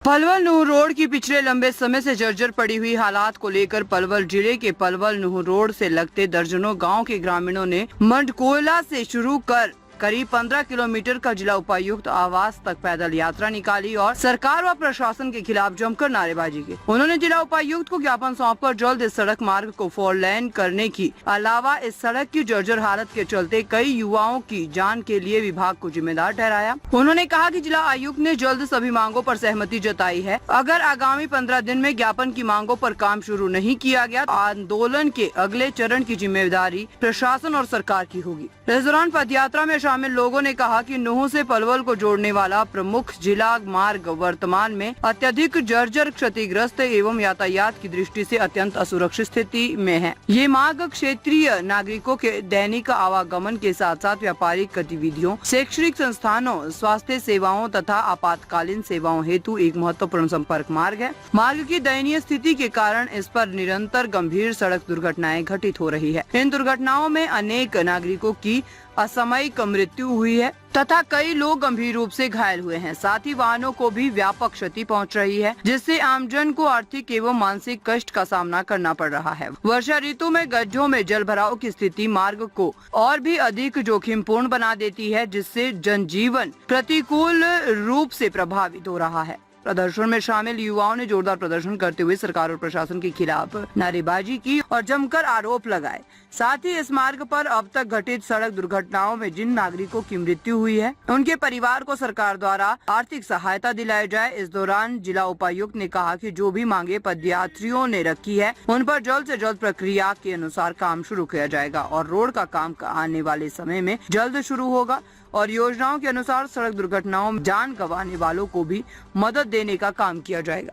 पलवल नूह road की पिछले लंबे समय से जर्जर पड़ी हुई हालात को लेकर पलवल जिले के पलवल नूह रोड से लगते दर्जनों गांव के ग्रामीणों ने मंडकोला से शुरू कर करीब 15 किलोमीटर का जिला उपायुक्त आवास तक पैदल यात्रा निकाली और सरकार व प्रशासन के खिलाफ जमकर नारेबाजी की। उन्होंने जिला उपायुक्त को ज्ञापन सौंपकर जल्द इस सड़क मार्ग को 4 लेन करने की अलावा इस सड़क की जर्जर हालत के चलते कई युवाओं की जान के लिए विभाग को जिम्मेदार ठहराया। उन्होंने कहा कि जिला आयुक्त ने जल्द सभी मांगों पर सहमति जताई है। अगर आगामी 15 दिन में ज्ञापन की मांगों पर काम शुरू नहीं किया गया तो आंदोलन के अगले चरण की जिम्मेदारी प्रशासन और सरकार की होगी। इस दौरान पदयात्रा में शामिल लोगों ने कहा कि नूह से पलवल को जोड़ने वाला प्रमुख जिला मार्ग वर्तमान में अत्यधिक जर्जर, क्षतिग्रस्त एवं यातायात की दृष्टि से अत्यंत असुरक्षित स्थिति में है। ये मार्ग क्षेत्रीय नागरिकों के दैनिक आवागमन के साथ साथ व्यापारिक गतिविधियों, शैक्षणिक संस्थानों, स्वास्थ्य सेवाओं तथा आपातकालीन सेवाओं हेतु एक महत्वपूर्ण संपर्क मार्ग है। मार्ग की दयनीय स्थिति के कारण इस पर निरंतर गंभीर सड़क दुर्घटनाएं घटित हो रही है। इन दुर्घटनाओं में अनेक नागरिकों की असामयिक मृत्यु हुई है तथा कई लोग गंभीर रूप से घायल हुए हैं। साथ ही वाहनों को भी व्यापक क्षति पहुंच रही है, जिससे आमजन को आर्थिक एवं मानसिक कष्ट का सामना करना पड़ रहा है। वर्षा ऋतु में गड्ढों में जल भराव की स्थिति मार्ग को और भी अधिक जोखिमपूर्ण बना देती है, जिससे जनजीवन प्रतिकूल रूप से प्रभावित हो रहा है। प्रदर्शन में शामिल युवाओं ने जोरदार प्रदर्शन करते हुए सरकार और प्रशासन के खिलाफ नारेबाजी की और जमकर आरोप लगाए। साथ ही इस मार्ग पर अब तक घटित सड़क दुर्घटनाओं में जिन नागरिकों की मृत्यु हुई है, उनके परिवार को सरकार द्वारा आर्थिक सहायता दिलाई जाए। इस दौरान जिला उपायुक्त ने कहा कि जो भी मांगे पदयात्रियों ने रखी है, उन पर जल्द से जल्द प्रक्रिया के अनुसार काम शुरू किया जाएगा और रोड का काम आने वाले समय में जल्द शुरू होगा और योजनाओं के अनुसार सड़क दुर्घटनाओं में जान गंवाने वालों को भी मदद देने का काम किया जाएगा।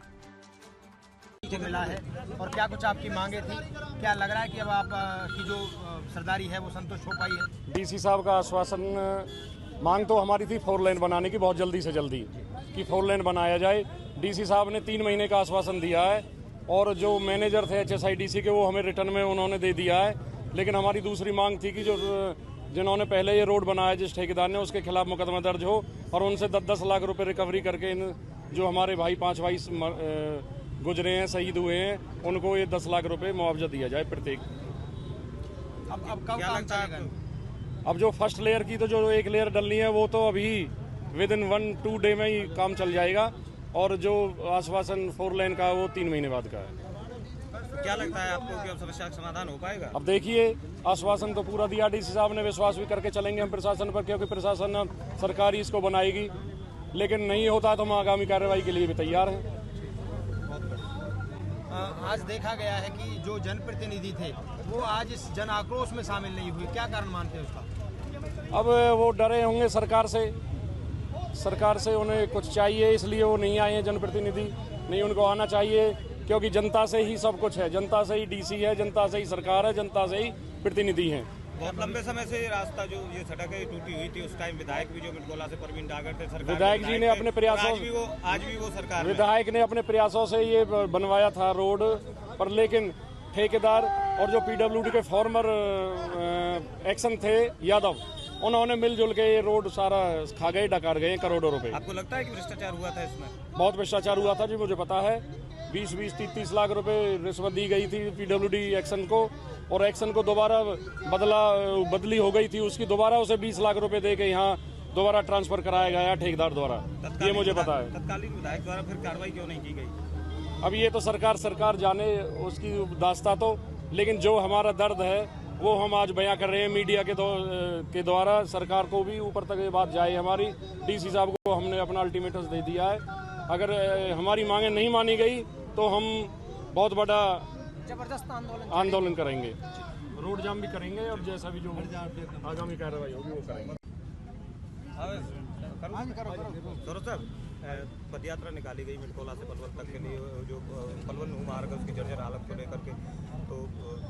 मिला है और क्या कुछ आपकी मांगे थी? क्या लग रहा है कि अब आप की जो सरदारी है वो संतुष्ट हो पाई है? डीसी साहब का आश्वासन, मांग तो हमारी थी 4 लेन बनाने की, बहुत जल्दी से जल्दी कि 4 लेन बनाया जाए। डीसी साहब ने 3 महीने का आश्वासन दिया है और जो मैनेजर थे HSIDC के वो हमें रिटर्न में उन्होंने दे दिया है। लेकिन हमारी दूसरी मांग थी कि जो जिन्होंने पहले ये रोड बनाया, जिस ठेकेदार ने, उसके खिलाफ मुकदमा दर्ज हो और उनसे 10-10 लाख रुपए रिकवरी करके इन जो हमारे भाई 5 भाई गुजरे हैं, शहीद हुए हैं, उनको ये 10 लाख रुपए मुआवजा दिया जाए प्रत्येक। अब कब काम चलेगा? अब जो फर्स्ट लेयर की तो जो 1 लेयर डलनी है वो तो अभी विद इन 1-2 डे में ही काम चल जाएगा और जो आश्वासन 4 लेन का वो 3 महीने बाद का है। क्या लगता है आपको कि अब समस्या का समाधान हो पाएगा? अब देखिए, आश्वासन तो पूरा दिया डीसी साहब ने, विश्वास भी करके चलेंगे हम प्रशासन पर, क्योंकि प्रशासन सरकार ही इसको बनाएगी। लेकिन नहीं होता तो हम आगामी कार्रवाई के लिए भी तैयार हैं। आज देखा गया है कि जो जनप्रतिनिधि थे वो आज इस जन आक्रोश में शामिल नहीं हुए, क्या कारण मानते हैं उसका? अब वो डरे होंगे सरकार से उन्हें कुछ चाहिए, इसलिए वो नहीं आए हैं जनप्रतिनिधि। नहीं, उनको आना चाहिए, क्योंकि जनता से ही सब कुछ है, जनता से ही डीसी है, जनता से ही सरकार है, जनता से ही प्रतिनिधि हैं। बहुत लंबे समय से ये रास्ता जो ये सड़क है टूटी हुई थी, उस टाइम विधायक भी जो मंडकोला से परवीन डागर थे, सरकार विधायक जी ने अपने प्रयासों, आज भी वो सरकार, विधायक ने अपने प्रयासों से ये बनवाया था रोड पर, लेकिन ठेकेदार और जो PWD के फॉर्मर एक्शन थे यादव, उन्होंने मिलजुल के ये रोड सारा खा गए, डकार गए करोड़ों रुपए। आपको लगता है कि भ्रष्टाचार हुआ था इसमें? बहुत भ्रष्टाचार हुआ था जी, मुझे पता है। 20-20, 30-30 लाख रुपए रिश्वत दी गई थी PWD एक्शन को, और एक्शन को दोबारा बदली हो गई थी उसकी, दोबारा उसे 20 लाख रुपए दे के यहाँ दोबारा ट्रांसफर कराया गया ठेकेदार द्वारा, ये मुझे पता है। तत्कालीन विधायक द्वारा फिर कार्रवाई क्यों नहीं की गई? अब ये तो सरकार जाने उसकी दास्ता तो, लेकिन जो हमारा दर्द है वो हम आज बयां कर रहे हैं मीडिया के द्वारा। सरकार को भी ऊपर तक ये बात जाए हमारी। डीसी साहब को हमने अपना अल्टीमेटम दे दिया है, अगर हमारी मांगें नहीं मानी गई तो हम बहुत बड़ा जबरदस्त आंदोलन करेंगे, रोड जाम भी करेंगे और जैसा भी जो आगामी कार्रवाई होगी वो करेंगे। पदयात्रा निकाली गई मंडकोला से पलवल तक के लिए, जो पलवल नूह मार्ग है उसकी जर्जर हालत को लेकर के, तो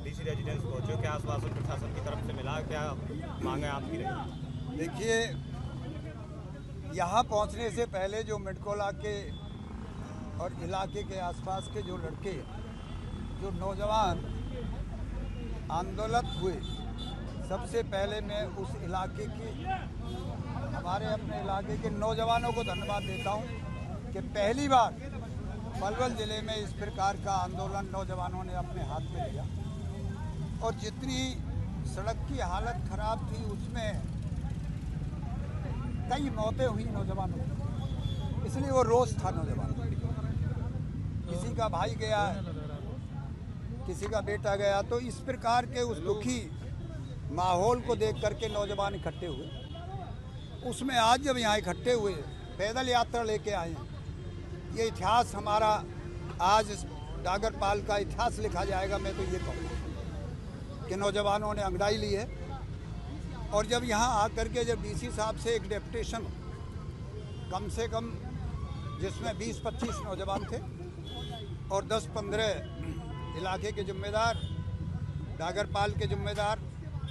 डीसी रेजिडेंस पहुंचे, क्या आश्वासन प्रशासन की तरफ से मिला, क्या मांगे आपकी रही? देखिए, यहाँ पहुँचने से पहले जो मंडकोला के और इलाके के आसपास के जो लड़के, जो नौजवान आंदोलन हुए, सबसे पहले मैं उस इलाके की, हमारे अपने इलाके के नौजवानों को धन्यवाद देता हूँ कि पहली बार पलवल ज़िले में इस प्रकार का आंदोलन नौजवानों ने अपने हाथ में लिया और जितनी सड़क की हालत खराब थी उसमें कई मौतें हुई नौजवानों की, इसलिए वो रोष था नौजवानों। किसी का भाई गया, किसी का बेटा गया, तो इस प्रकार के उस दुखी माहौल को देख करके नौजवान इकट्ठे हुए। उसमें आज जब यहाँ इकट्ठे हुए, पैदल यात्रा लेके आए हैं, ये इतिहास हमारा आज इस डागरपाल का इतिहास लिखा जाएगा। मैं तो ये कहूँगा कि नौजवानों ने अंगड़ाई ली है और जब यहाँ आकर के जब डीसी साहब से एक डेपुटेशन कम से कम जिसमें 20-25 नौजवान थे और 10-15 इलाके के जिम्मेदार, डागरपाल के जिम्मेदार,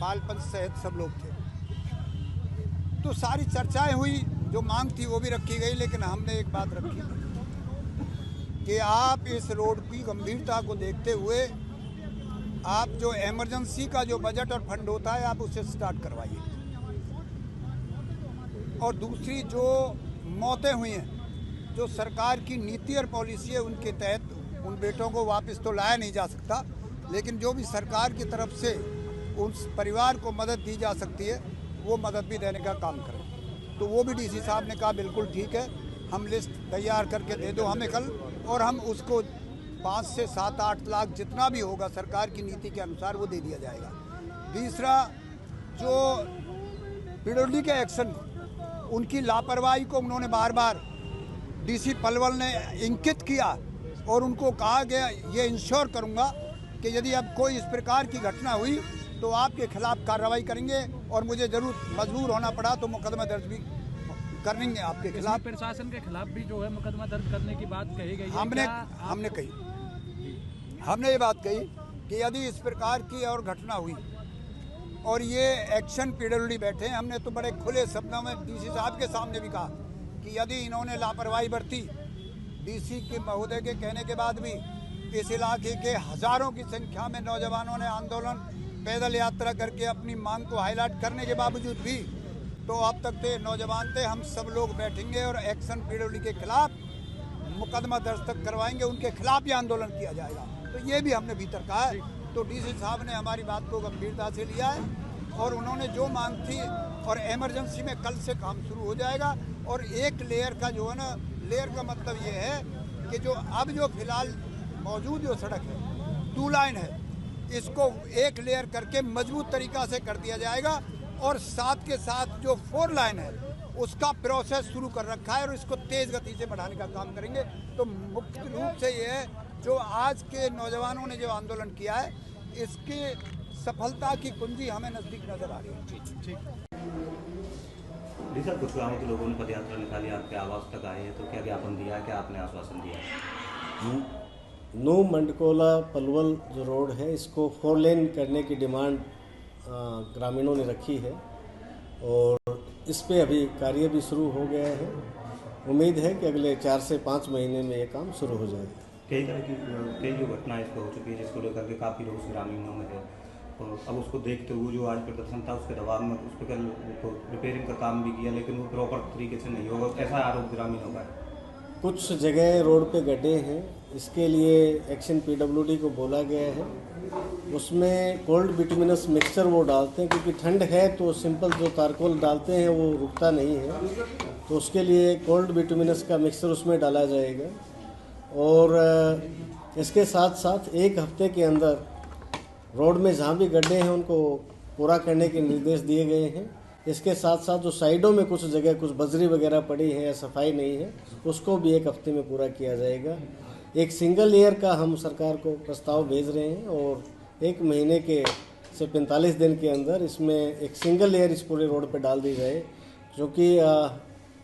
पाल पंच सहित सब लोग थे, तो सारी चर्चाएं हुई, जो मांग थी वो भी रखी गई। लेकिन हमने एक बात रखी कि आप इस रोड की गंभीरता को देखते हुए आप जो इमरजेंसी का जो बजट और फंड होता है आप उसे स्टार्ट करवाइए। और दूसरी जो मौतें हुई हैं, जो सरकार की नीति और पॉलिसी है उनके तहत उन बेटों को वापस तो लाया नहीं जा सकता, लेकिन जो भी सरकार की तरफ से उस परिवार को मदद दी जा सकती है वो मदद भी देने का काम करें। तो वो भी डीसी साहब ने कहा बिल्कुल ठीक है, हम लिस्ट तैयार करके दे दो हमें कल, और हम उसको 5 से 7-8 लाख जितना भी होगा सरकार की नीति के अनुसार वो दे दिया जाएगा। तीसरा, जो पिडोली के एक्शन, उनकी लापरवाही को उन्होंने बार बार डीसी पलवल ने इंकित किया और उनको कहा गया ये इंश्योर करूंगा कि यदि अब कोई इस प्रकार की घटना हुई तो आपके खिलाफ कार्रवाई करेंगे और मुझे जरूर मजबूर होना पड़ा तो मुकदमा दर्ज भी करेंगे आपके खिलाफ। प्रशासन के खिलाफ भी जो है मुकदमा दर्ज करने की बात कही गई है। हमने ये बात कही कि यदि इस प्रकार की और घटना हुई और ये एक्शन पीडब्ल्यूडी बैठे हैं, हमने तो बड़े खुले शब्दों में डीसी साहब के सामने भी कहा कि यदि इन्होंने लापरवाही बरती, डीसी के महोदय के कहने के बाद भी इस इलाके के हजारों की संख्या में नौजवानों ने आंदोलन पैदल यात्रा करके अपनी मांग को हाईलाइट करने के बावजूद भी, तो अब तक तो नौजवान थे, हम सब लोग बैठेंगे और एक्शन पीडब्ल्यूडी के खिलाफ मुकदमा दर्ज तक करवाएंगे, उनके खिलाफ भी आंदोलन किया जाएगा। तो ये भी हमने भीतर कहा है। तो डीसी साहब ने हमारी बात को गंभीरता से लिया है और उन्होंने जो मांग थी, और इमरजेंसी में कल से काम शुरू हो जाएगा। और एक लेयर का जो है ना, लेयर का मतलब ये है कि जो अब जो फिलहाल मौजूद जो सड़क है 2 लाइन है, इसको एक लेयर करके मजबूत तरीका से कर दिया जाएगा और साथ के साथ जो 4 लाइन है उसका प्रोसेस शुरू कर रखा है और इसको तेज गति से बढ़ाने का काम करेंगे। तो मुख्य रूप से ये है, जो आज के नौजवानों ने जो आंदोलन किया है, इसकी सफलता की कुंजी हमें नजदीक नजर आ रही है। ठीक। सर, कुछ गाँव के लोगों ने पदयात्रा निकाली, आपके आवास तक आए हैं, तो क्या ज्ञापन दिया, क्या आपने आश्वासन दिया? नो मंडकोला पलवल जो रोड है, इसको 4 लेन करने की डिमांड ग्रामीणों ने रखी है और इस पे अभी कार्य भी शुरू हो गया है। उम्मीद है कि अगले 4 से 5 महीने में ये काम शुरू हो जाएगा। कई तरह की कई जो घटनाएं इस पर हो चुकी है, जिसको लेकर के काफ़ी रोष ग्रामीणों में है, और अब उसको देखते हुए जो आज प्रदर्शन था उसके दबाव में उस पर कल रिपेयरिंग का काम भी किया, लेकिन वो प्रॉपर तरीके से नहीं होगा, ऐसा आरोप ग्रामीणों का है। कुछ जगह रोड पे गड्ढे हैं, इसके लिए एक्शन पीडब्ल्यूडी को बोला गया है। उसमें कोल्ड बिटुमिनस मिक्सचर वो डालते हैं, क्योंकि ठंड है तो सिंपल जो तारकोल डालते हैं वो रुकता नहीं है, तो उसके लिए कोल्ड बिटुमिनस का मिक्सचर उसमें डाला जाएगा। और इसके साथ साथ 1 हफ्ते के अंदर रोड में जहाँ भी गड्ढे हैं उनको पूरा करने के निर्देश दिए गए हैं। इसके साथ साथ जो साइडों में कुछ जगह कुछ बजरी वगैरह पड़ी है या सफाई नहीं है, उसको भी 1 हफ्ते में पूरा किया जाएगा। एक सिंगल लेयर का हम सरकार को प्रस्ताव भेज रहे हैं और 1 महीने के से 45 दिन के अंदर इसमें एक सिंगल लेयर इस पूरे रोड पर डाल दी जाए, जो कि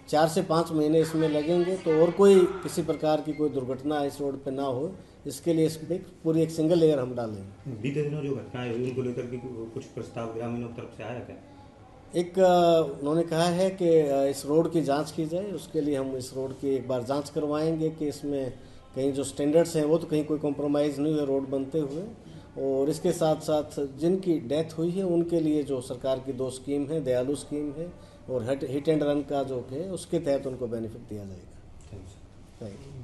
4 से 5 महीने इसमें लगेंगे, तो और कोई किसी प्रकार की कोई दुर्घटना इस रोड पे ना हो, इसके लिए इसमें पूरी एक सिंगल लेयर हम डालेंगे। बीते दिनों जो घटनाएं हुई उनको लेकर के कुछ प्रस्ताव ग्रामीणों की तरफ से आया क्या? एक उन्होंने कहा है कि इस रोड की जांच की जाए, उसके लिए हम इस रोड की एक बार जांच करवाएंगे कि इसमें कहीं जो स्टैंडर्ड्स हैं वो तो कहीं कोई कॉम्प्रोमाइज़ नहीं हुए रोड बनते हुए। और इसके साथ साथ जिनकी डेथ हुई है उनके लिए जो सरकार की 2 स्कीम है, दयालु स्कीम है और हिट एंड रन का जो है उसके तहत उनको बेनिफिट दिया जाएगा। Thank you.